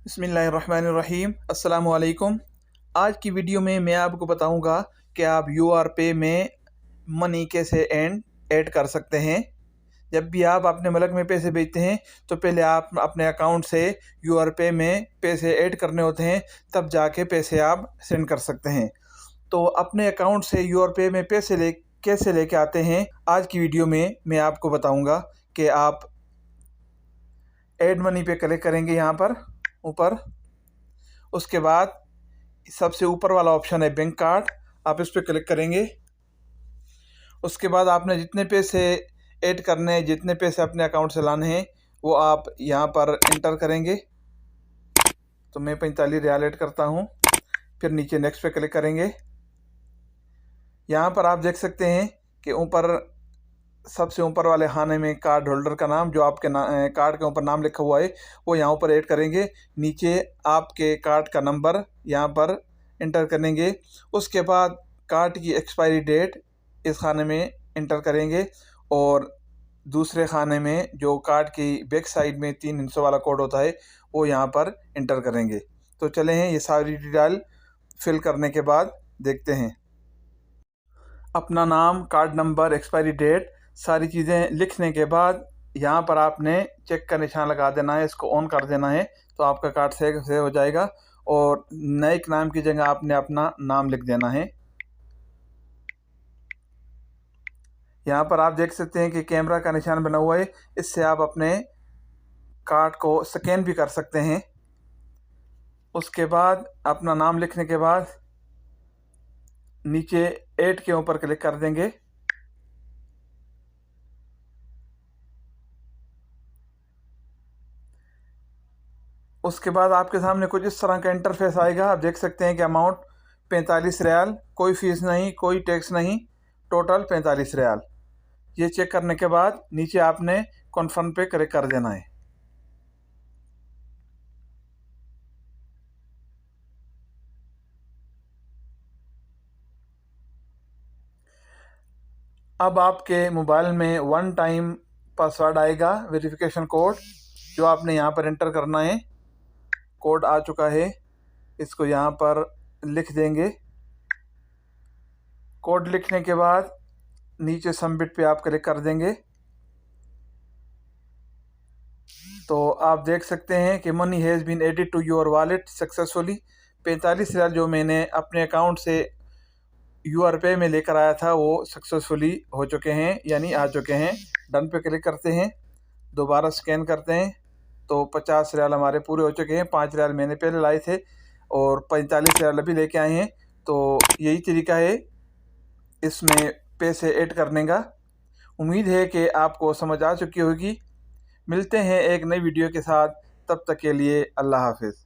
बिस्मिल्लाहिर्रहमानिर्रहीम। अस्सलाम वालेकुम। आज की वीडियो में मैं आपको बताऊंगा कि आप URPay में मनी कैसे ऐड कर सकते हैं। जब भी आप अपने मुल्क में पैसे भेजते हैं तो पहले आप अपने अकाउंट से URPay में पैसे ऐड करने होते हैं, तब जाके पैसे आप सेंड कर सकते हैं। तो अपने अकाउंट से URPay में पैसे कैसे लेके आते हैं, आज की वीडियो में मैं आपको बताऊंगा कि आप ऐड मनी पे क्लिक करेंगे यहाँ पर ऊपर। उसके बाद सबसे ऊपर वाला ऑप्शन है बैंक कार्ड, आप इस पर क्लिक करेंगे। उसके बाद आपने जितने पैसे ऐड करने हैं, जितने पैसे अपने अकाउंट से लाने हैं, वो आप यहाँ पर इंटर करेंगे। तो मैं 45 रियाल ऐड करता हूँ। फिर नीचे नेक्स्ट पे क्लिक करेंगे। यहाँ पर आप देख सकते हैं कि ऊपर सबसे ऊपर वाले खाने में कार्ड होल्डर का नाम, जो आपके कार्ड के ऊपर नाम लिखा हुआ है, वो यहाँ पर ऐड करेंगे। नीचे आपके कार्ड का नंबर यहाँ पर इंटर करेंगे। उसके बाद कार्ड की एक्सपायरी डेट इस खाने में इंटर करेंगे, और दूसरे खाने में जो कार्ड की बैक साइड में 3 हिस्सों वाला कोड होता है, वो यहाँ पर इंटर करेंगे। तो चले हैं, ये सारी डिटेल फिल करने के बाद देखते हैं। अपना नाम, कार्ड नंबर, एक्सपायरी डेट, सारी चीज़ें लिखने के बाद यहाँ पर आपने चेक का निशान लगा देना है, इसको ऑन कर देना है, तो आपका कार्ड सेव हो जाएगा। और नए नाम की जगह आपने अपना नाम लिख देना है। यहाँ पर आप देख सकते हैं कि कैमरा का निशान बना हुआ है, इससे आप अपने कार्ड को स्कैन भी कर सकते हैं। उसके बाद अपना नाम लिखने के बाद नीचे ऐड के ऊपर क्लिक कर देंगे। उसके बाद आपके सामने कुछ इस तरह का इंटरफेस आएगा। आप देख सकते हैं कि अमाउंट 45 रियाल, कोई फ़ीस नहीं, कोई टैक्स नहीं, टोटल 45 रियाल। ये चेक करने के बाद नीचे आपने कन्फर्म पे क्लिक कर देना है। अब आपके मोबाइल में 1 टाइम पासवर्ड आएगा, वेरिफिकेशन कोड, जो आपने यहाँ पर एंटर करना है। कोड आ चुका है, इसको यहाँ पर लिख देंगे। कोड लिखने के बाद नीचे सबमिट पे आप क्लिक कर देंगे। तो आप देख सकते हैं कि money has been added to your wallet successfully. 45 riyal जो मैंने अपने अकाउंट से URPay में लेकर आया था, वो सक्सेसफुली हो चुके हैं, यानी आ चुके हैं। डन पे क्लिक करते हैं, दोबारा स्कैन करते हैं, तो 50 रियाल हमारे पूरे हो चुके हैं। 5 रियाल मैंने पहले लाए थे और 45 रियाल अभी लेके आए हैं। तो यही तरीका है इसमें पैसे ऐड करने का। उम्मीद है कि आपको समझ आ चुकी होगी। मिलते हैं एक नई वीडियो के साथ, तब तक के लिए अल्लाह हाफिज़।